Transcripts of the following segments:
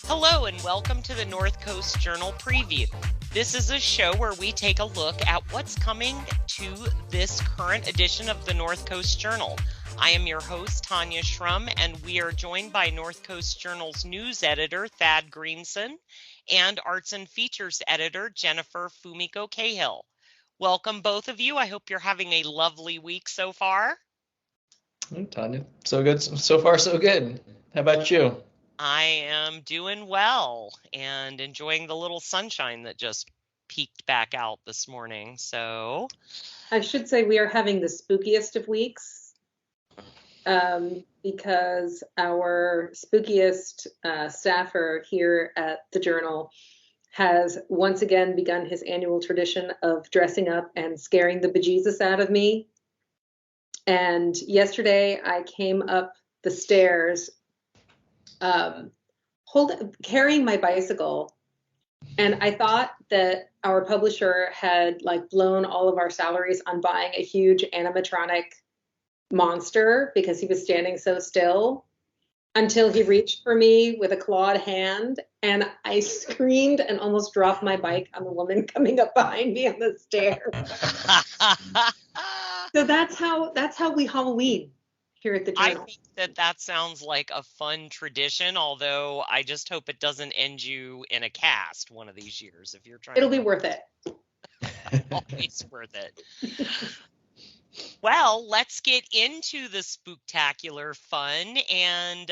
Hello and welcome to the North Coast Journal Preview. This is a show where we take a look at what's coming to this current edition of the North Coast Journal. I am your host, Tanya Shrum, and we are joined by North Coast Journal's news editor, Thad Greenson, and arts and features editor, Jennifer Fumiko Cahill. Welcome, both of you. I hope you're having a lovely week so far. Tanya, so good. So far, so good. How about you? I am doing well and enjoying the little sunshine that just peeked back out this morning. So I should say we are having the spookiest of weeks because our spookiest staffer here at the Journal has once again begun his annual tradition of dressing up and scaring the bejesus out of me. And yesterday I came up the stairs carrying my bicycle, and I thought that our publisher had blown all of our salaries on buying a huge animatronic monster because he was standing so still, until he reached for me with a clawed hand, and I screamed and almost dropped my bike on the woman coming up behind me on the stairs. So that's how we Halloween here at the Journal. I think that sounds like a fun tradition, although I just hope it doesn't end you in a cast one of these years. If you're trying, it'll be worth it. Always worth it. Well, let's get into the spooktacular fun. And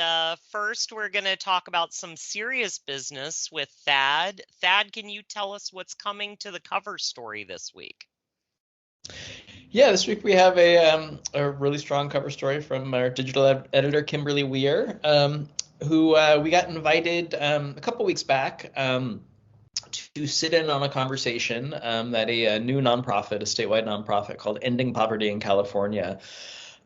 first, we're going to talk about some serious business with Thad. Thad, can you tell us what's coming to the cover story this week? Yeah, this week we have a really strong cover story from our digital editor, Kimberly Weir, who we got invited a couple weeks back to sit in on a conversation that a new nonprofit, a statewide nonprofit called Ending Poverty in California,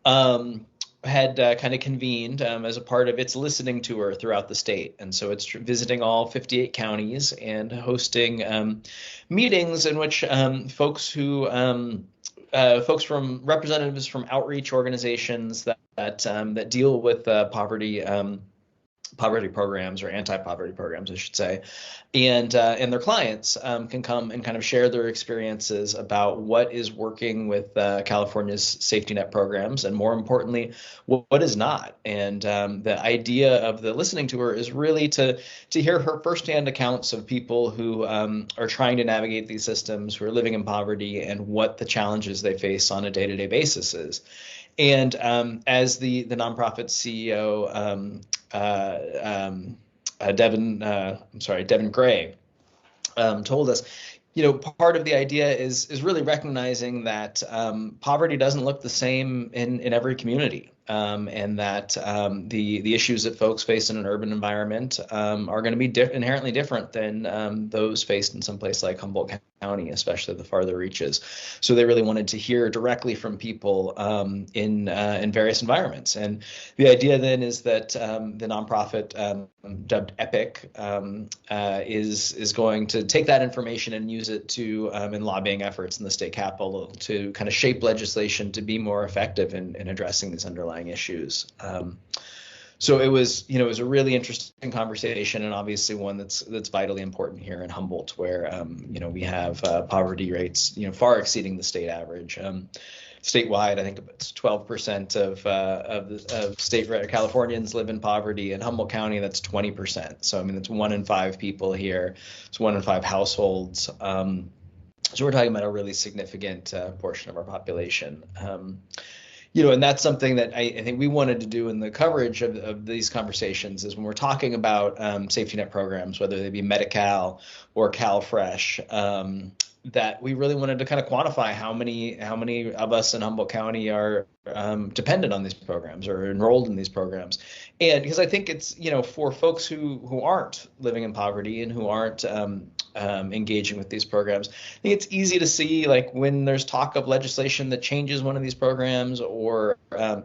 had kind of convened as a part of its listening tour throughout the state. And so it's visiting all 58 counties and hosting meetings in which folks from representatives from outreach organizations that deal with poverty programs, or anti-poverty programs, I should say, and their clients can come and kind of share their experiences about what is working with California's safety net programs, and more importantly, what is not. And the idea of the listening tour is really to hear her firsthand accounts of people who are trying to navigate these systems, who are living in poverty, and what the challenges they face on a day-to-day basis is. And as the nonprofit CEO, Devin Gray, told us, part of the idea is really recognizing that poverty doesn't look the same in every community, and that the issues that folks face in an urban environment are going to be inherently different than those faced in some place like Humboldt County, especially the farther reaches. So they really wanted to hear directly from people in various environments. And the idea then is that the nonprofit dubbed EPIC is going to take that information and use it to in lobbying efforts in the state capitol to kind of shape legislation to be more effective in addressing these underlying issues. So it was a really interesting conversation, and obviously one that's vitally important here in Humboldt, where we have poverty rates far exceeding the state average. Statewide, I think it's 12% of state Californians live in poverty. In Humboldt County, that's 20%. So it's 1 in 5 people here. It's 1 in 5 households. So we're talking about a really significant portion of our population. And that's something that I think we wanted to do in the coverage of these conversations, is when we're talking about safety net programs, whether they be Medi-Cal or CalFresh, that we really wanted to kind of quantify how many of us in Humboldt County are dependent on these programs or enrolled in these programs. And because I think it's, for folks who aren't living in poverty and who aren't engaging with these programs. I think it's easy to see, like, when there's talk of legislation that changes one of these programs, or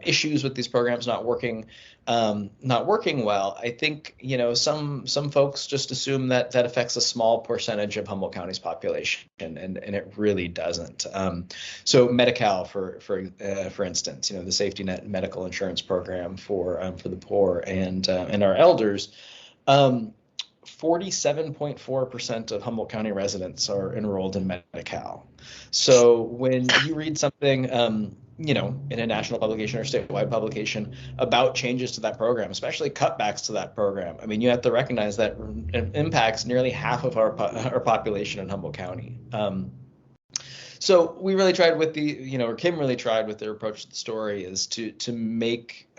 issues with these programs not working well. I think, some folks just assume that that affects a small percentage of Humboldt County's population, and it really doesn't. So Medi-Cal, for instance, the safety net medical insurance program for the poor and our elders. 47.4% of Humboldt County residents are enrolled in Medi-Cal. So when you read something, in a national publication or statewide publication about changes to that program, especially cutbacks to that program, I mean, you have to recognize that it impacts nearly half of our population in Humboldt County. So we really tried with or Kim really tried with their approach to the story, is to make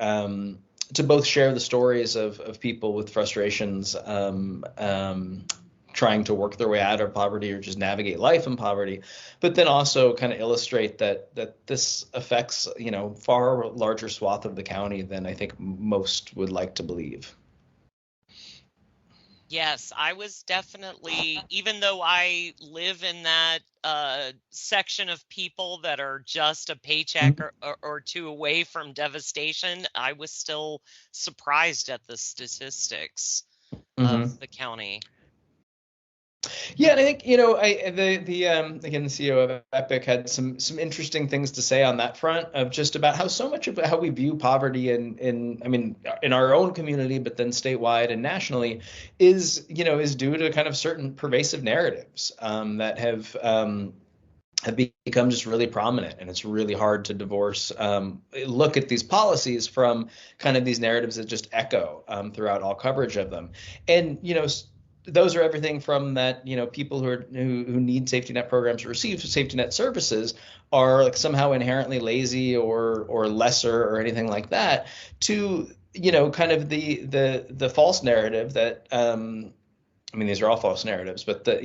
to both share the stories of people with frustrations, trying to work their way out of poverty or just navigate life in poverty, but then also kind of illustrate that this affects, far larger swath of the county than I think most would like to believe. Yes, I was definitely, even though I live in that section of people that are just a paycheck or two away from devastation, I was still surprised at the statistics of the county. Yeah, and I think again, the CEO of Epic had some interesting things to say on that front, of just about how so much of how we view poverty in our own community, but then statewide and nationally, is due to kind of certain pervasive narratives that have become just really prominent, and it's really hard to divorce look at these policies from kind of these narratives that just echo throughout all coverage of them. And those are everything from that, people who need safety net programs or receive safety net services are like somehow inherently lazy or lesser or anything like that, to kind of the false narrative that these are all false narratives, but I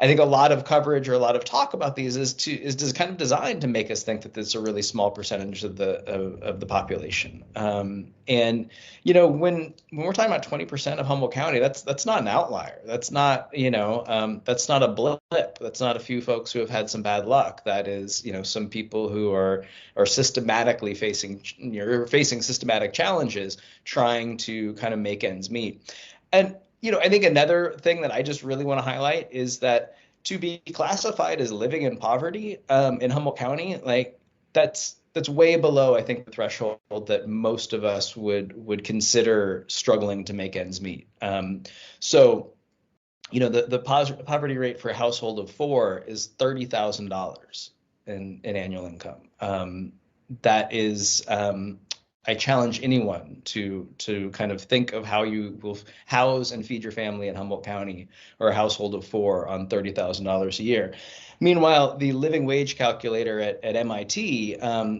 think a lot of coverage or a lot of talk about these is kind of designed to make us think that it's a really small percentage of the population. And when we're talking about 20% of Humboldt County, that's not an outlier. That's not that's not a blip. That's not a few folks who have had some bad luck. That is some people who are systematically facing systematic challenges, trying to kind of make ends meet. And I think another thing that I just really want to highlight is that to be classified as living in poverty in Humboldt County, like that's way below, I think, the threshold that most of us would consider struggling to make ends meet. So the poverty rate for a household of four is $30,000 in annual income. That is I challenge anyone to kind of think of how you will house and feed your family in Humboldt County, or a household of four, on $30,000 a year. Meanwhile, the living wage calculator at MIT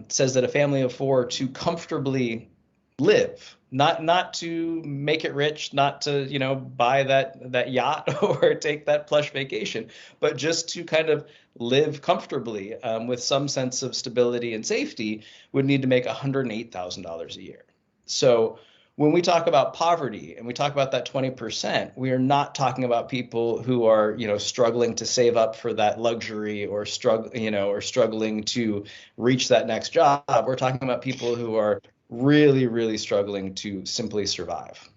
says that a family of four, to comfortably live, not to make it rich, not to buy that yacht or take that plush vacation, but just to kind of live comfortably with some sense of stability and safety, would need to make $108,000 a year. So when we talk about poverty and we talk about that 20%, we are not talking about people who are struggling to save up for that luxury, or struggling to reach that next job. We're talking about people who are really, really struggling to simply survive.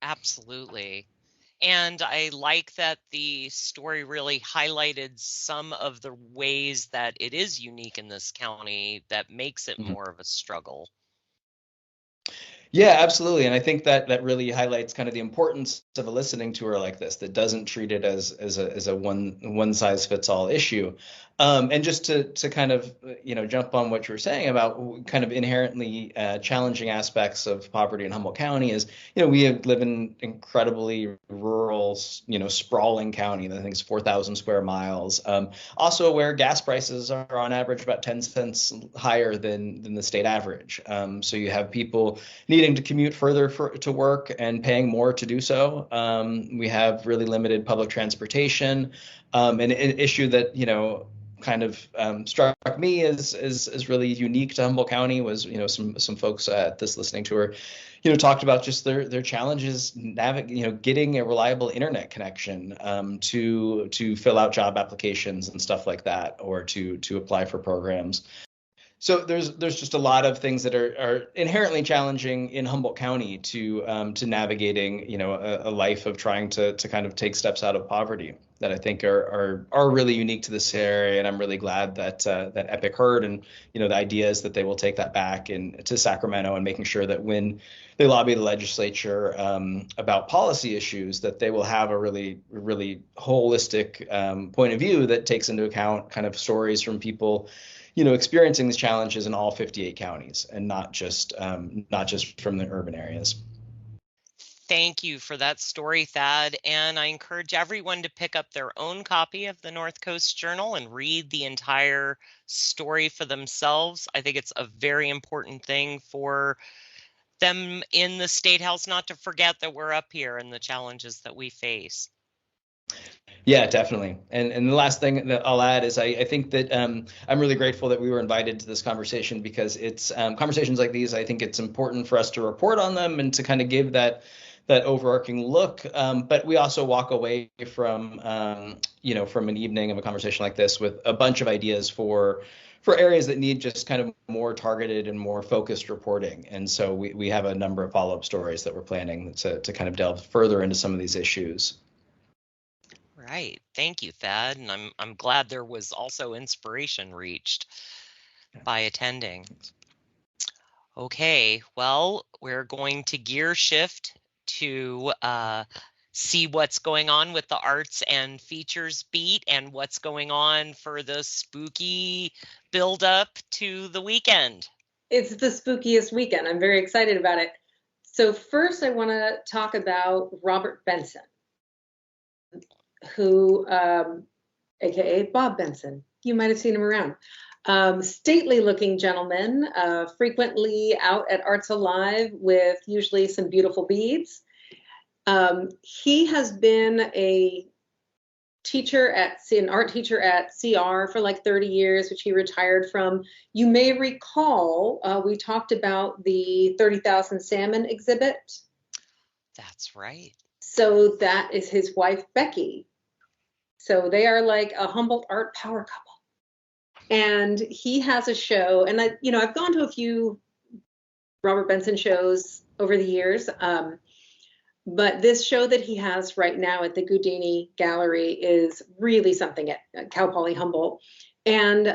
Absolutely. And I like that the story really highlighted some of the ways that it is unique in this county that makes it more of a struggle. Yeah, absolutely. And I think that really highlights kind of the importance of a listening tour like this, that doesn't treat it as a one size fits all issue. And just to kind of jump on what you were saying about kind of inherently challenging aspects of poverty in Humboldt County is, we live in incredibly rural, sprawling county that I think is 4,000 square miles. Also where gas prices are on average about 10 cents higher than the state average. So you have people needing to commute further to work and paying more to do so. We have really limited public transportation, an issue that kind of struck me as really unique to Humboldt County was, some folks at this listening tour, talked about just their challenges getting a reliable internet connection to fill out job applications and stuff like that, or to apply for programs. So there's just a lot of things that are inherently challenging in Humboldt County to navigating, a life of trying to kind of take steps out of poverty that I think are really unique to this area. And I'm really glad that Epic heard, and the idea is that they will take that back to Sacramento, and making sure that when they lobby the legislature about policy issues, that they will have a really, really holistic point of view that takes into account kind of stories from people experiencing these challenges in all 58 counties, and not just from the urban areas. Thank you for that story, Thad. And I encourage everyone to pick up their own copy of the North Coast Journal and read the entire story for themselves. I think it's a very important thing for them in the State House not to forget that we're up here and the challenges that we face. Yeah, definitely. And the last thing that I'll add is I think that I'm really grateful that we were invited to this conversation, because it's conversations like these, I think it's important for us to report on them and to kind of give that overarching look. But we also walk away from, from an evening of a conversation like this with a bunch of ideas for areas that need just kind of more targeted and more focused reporting. And so we have a number of follow-up stories that we're planning to kind of delve further into some of these issues. Right. Thank you, Thad. And I'm glad there was also inspiration reached by attending. Okay, well, we're going to gear shift to see what's going on with the arts and features beat, and what's going on for the spooky build up to the weekend. It's the spookiest weekend. I'm very excited about it. So first I want to talk about Robert Benson, who, aka Bob Benson. You might have seen him around. Stately looking gentleman, frequently out at Arts Alive with usually some beautiful beads. He has been an art teacher at CR for like 30 years, which he retired from. You may recall, we talked about the 30,000 Salmon exhibit. That's right. So that is his wife, Becky. So they are like a Humboldt art power couple. And he has a show, and I've gone to a few Robert Benson shows over the years, but this show that he has right now at the Goudini Gallery is really something at Cal Poly Humboldt. And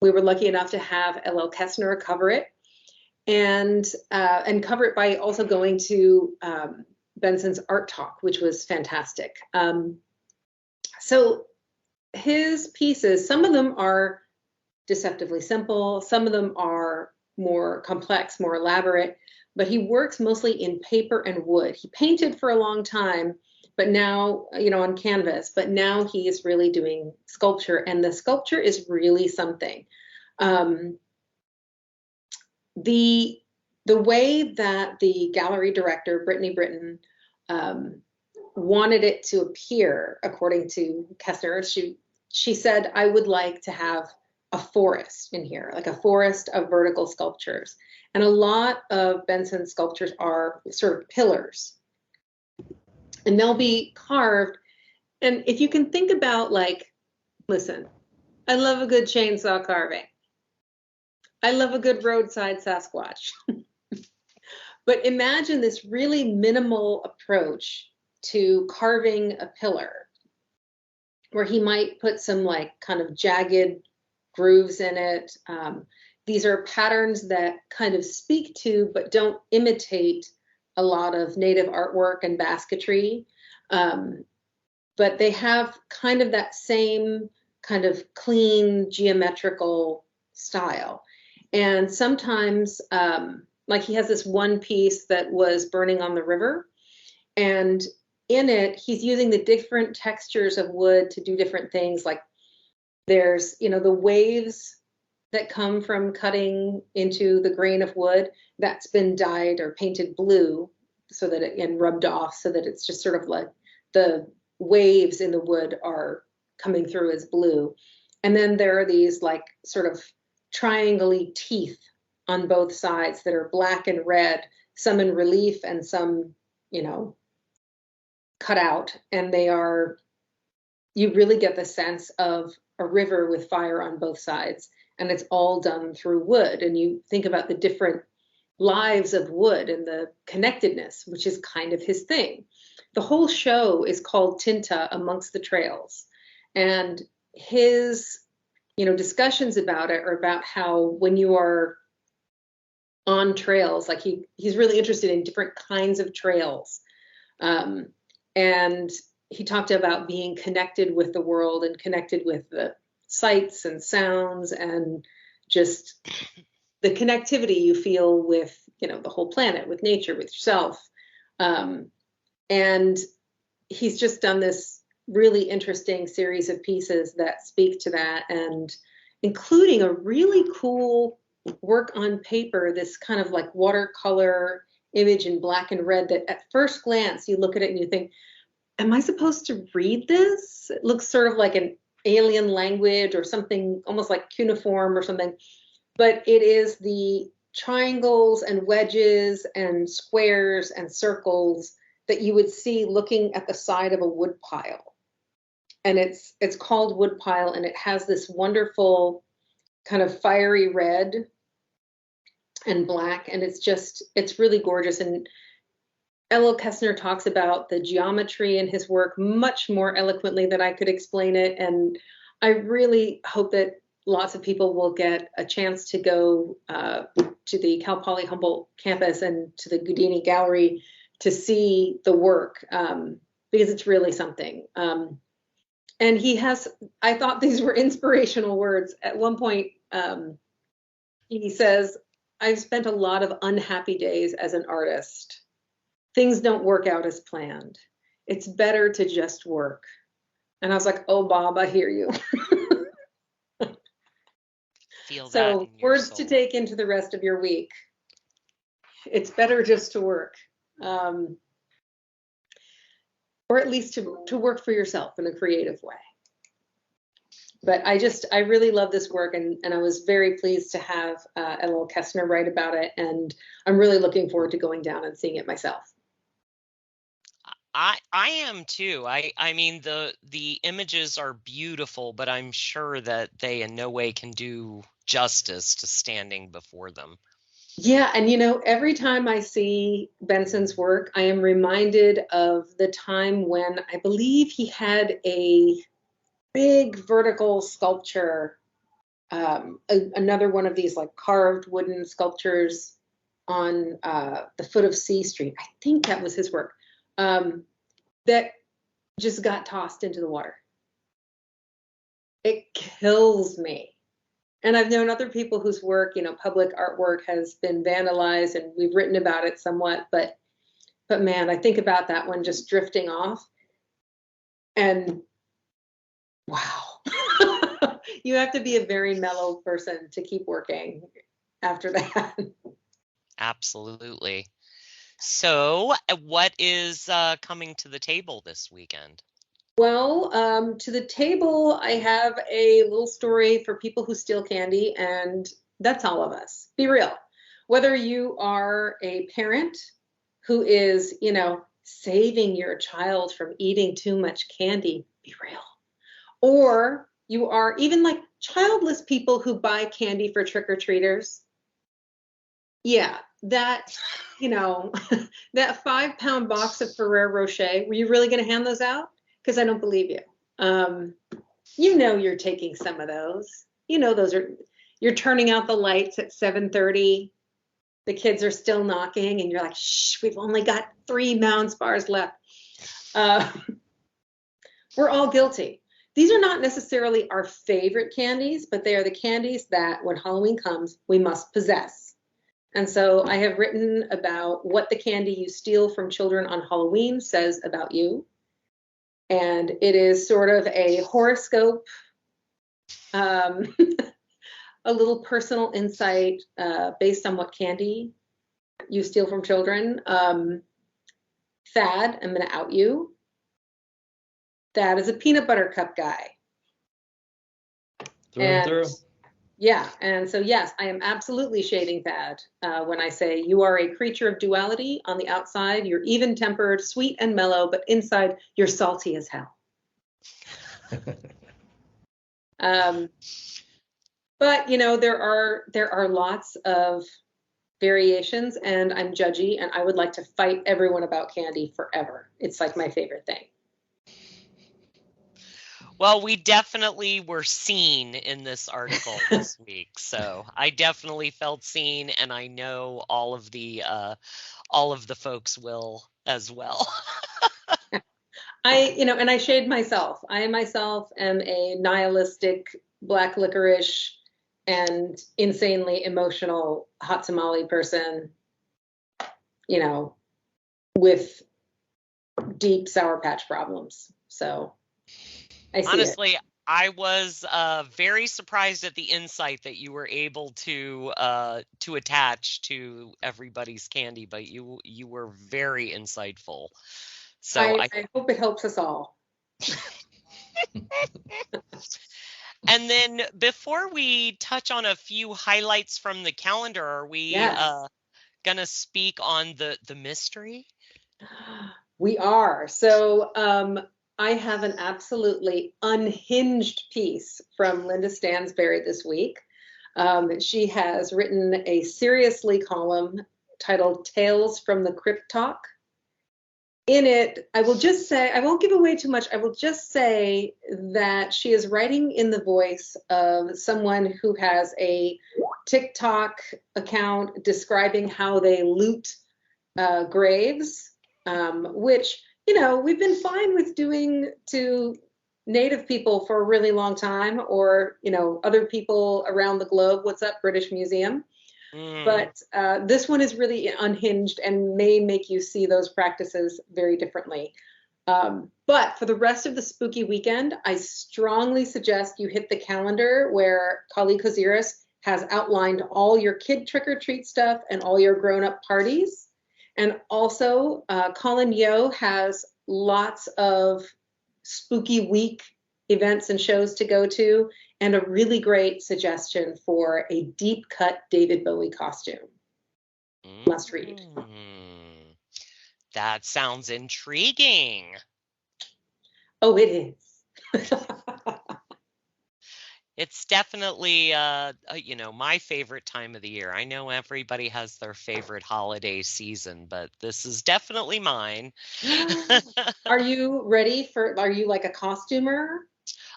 we were lucky enough to have L.L. Kestner cover it, and cover it by also going to Benson's Art Talk, which was fantastic. So his pieces, some of them are deceptively simple, some of them are more complex, more elaborate, but he works mostly in paper and wood. He painted for a long time, but now, on canvas, but now he is really doing sculpture, and the sculpture is really something. The way that the gallery director, Brittany Britton, wanted it to appear, according to Kestner, she said, I would like to have a forest in here, like a forest of vertical sculptures. And a lot of Benson's sculptures are sort of pillars, and they'll be carved. And if you can think about, listen, I love a good chainsaw carving. I love a good roadside Sasquatch. But imagine this really minimal approach to carving a pillar, where he might put some kind of jagged grooves in it. These are patterns that kind of speak to, but don't imitate, a lot of native artwork and basketry. But they have kind of that same kind of clean geometrical style. And sometimes, he has this one piece that was burning on the river, and in it, he's using the different textures of wood to do different things. Like there's, the waves that come from cutting into the grain of wood that's been dyed or painted blue and rubbed off, so that it's just sort of like the waves in the wood are coming through as blue. And then there are these like sort of triangle-y teeth on both sides that are black and red, some in relief and some, you know, cut out. And they are, you really get the sense of a river with fire on both sides. And it's all done through wood. And you think about the different lives of wood and the connectedness, which is kind of his thing. The whole show is called Tinta Amongst the Trails. And his, you know, discussions about it are about how when you are on trails, like he's really interested in different kinds of trails. And he talked about being connected with the world and connected with the sights and sounds and just the connectivity you feel with, you know, the whole planet, with nature, with yourself. And he's just done this really interesting series of pieces that speak to that, and including a really cool work on paper, this kind of like watercolor image in black and red that at first glance you look at it and you think, am I supposed to read this? It looks sort of like an alien language or something almost like cuneiform or something, but it is the triangles and wedges and squares and circles that you would see looking at the side of a wood pile. And it's called Woodpile, and it has this wonderful kind of fiery red and black, and it's really gorgeous. And Ellil Kestner talks about the geometry in his work much more eloquently than I could explain it. And I really hope that lots of people will get a chance to go to the Cal Poly Humboldt campus and to the Gudini Gallery to see the work, because it's really something. And he has, I thought these were inspirational words. At one point, he says, I've spent a lot of unhappy days as an artist. Things don't work out as planned. It's better to just work. And I was like, oh, Bob, I hear you. Feel that So in your words soul. to take into the rest of your week. It's better just to work. Or at least to work for yourself in a creative way. But I really love this work, and I was very pleased to have Ellil Kestner write about it, and I'm really looking forward to going down and seeing it myself. I am too. I mean the images are beautiful, but I'm sure that they in no way can do justice to standing before them. Yeah, and you know, every time I see Benson's work, I am reminded of the time when I believe he had a big vertical sculpture, another one of these like carved wooden sculptures on the foot of C Street. I think that was his work, that just got tossed into the water. It kills me. And I've known other people whose work, you know, public artwork has been vandalized, and we've written about it somewhat, but man, I think about that one just drifting off, and wow. You have to be a very mellow person to keep working after that. Absolutely. So, what is coming to the table this weekend? Well, to the table, I have a little story for people who steal candy, and that's all of us. Be real. Whether you are a parent who is, you know, saving your child from eating too much candy, be real. Or you are even like childless people who buy candy for trick-or-treaters. Yeah, that, you know, that 5-pound box of Ferrero Rocher, were you really going to hand those out? Because I don't believe you. You know you're taking some of those. You know those are, you're turning out the lights at 7:30. The kids are still knocking, and you're like, shh, we've only got 3 Mounds bars left. We're all guilty. These are not necessarily our favorite candies, but they are the candies that when Halloween comes, we must possess. And so I have written about what the candy you steal from children on Halloween says about you. And it is sort of a horoscope, a little personal insight based on what candy you steal from children. Thad, I'm going to out you. Thad is a peanut butter cup guy. Through and through. Yeah, and so yes, I am absolutely shading Thad when I say you are a creature of duality. On the outside, you're even-tempered, sweet and mellow, but inside, you're salty as hell. But you know, there are lots of variations, and I'm judgy, and I would like to fight everyone about candy forever. It's like my favorite thing. Well, we definitely were seen in this article this week, so I definitely felt seen, and I know all of the folks will as well. And I shade myself. I myself am a nihilistic black licorice and insanely emotional hot tamale person, you know, with deep Sour Patch problems. So I see honestly, it. I was very surprised at the insight that you were able to attach to everybody's candy, but you were very insightful. So I hope it helps us all. And then before we touch on a few highlights from the calendar, are we gonna speak on the mystery? We are. So I have an absolutely unhinged piece from Linda Stansberry this week. She has written a Seriously column titled Tales from the Crypt Talk. In it, I will just say, I won't give away too much. I will just say that she is writing in the voice of someone who has a TikTok account describing how they loot graves, which, you know, we've been fine with doing to Native people for a really long time, or, you know, other people around the globe. What's up, British Museum? But this one is really unhinged and may make you see those practices very differently. But for the rest of the spooky weekend, I strongly suggest you hit the calendar where Kali Koziris has outlined all your kid trick-or-treat stuff and all your grown-up parties. And also, Colin Yo has lots of spooky week events and shows to go to, and a really great suggestion for a deep cut David Bowie costume. Must read. That sounds intriguing. Oh, it is. It's definitely, you know, my favorite time of the year. I know everybody has their favorite holiday season, but this is definitely mine. Are you ready are you like a costumer?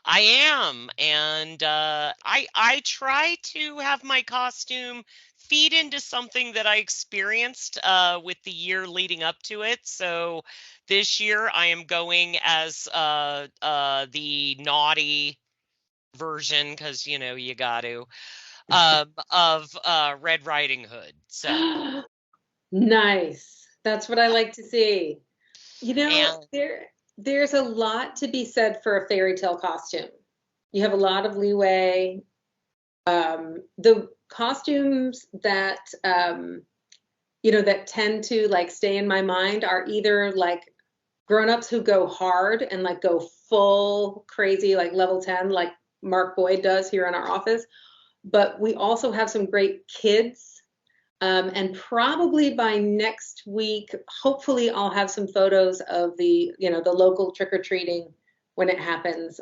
I am, and I try to have my costume feed into something that I experienced with the year leading up to it. So this year I am going as the naughty version, because you know you got to of Red Riding Hood. So nice. That's what I like to see. You know, there's a lot to be said for a fairy tale costume. You have a lot of leeway. The costumes that you know, that tend to like stay in my mind are either like grown-ups who go hard and like go full crazy, like level 10, like Mark Boyd does here in our office. But we also have some great kids. And probably by next week, hopefully I'll have some photos of the, you know, the local trick-or-treating when it happens.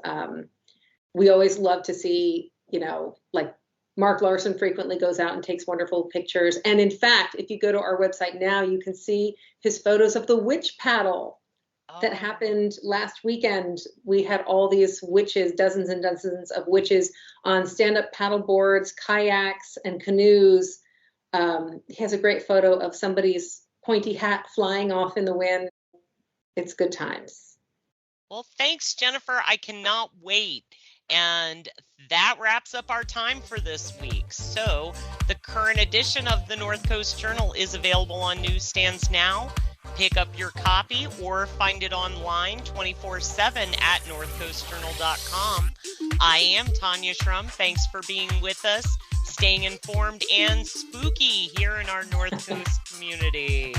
We always love to see, you know, like Mark Larson frequently goes out and takes wonderful pictures. And in fact, if you go to our website now, you can see his photos of the witch paddle that happened last weekend. We had all these witches, dozens and dozens of witches on stand-up paddle boards, kayaks, and canoes. He has a great photo of somebody's pointy hat flying off in the wind. It's good times. Well, thanks, Jennifer. I cannot wait. And that wraps up our time for this week. So the current edition of the North Coast Journal is available on newsstands now. Pick up your copy or find it online 24/7 at northcoastjournal.com. I am Tanya Shrum. Thanks for being with us, staying informed and spooky here in our North Coast community.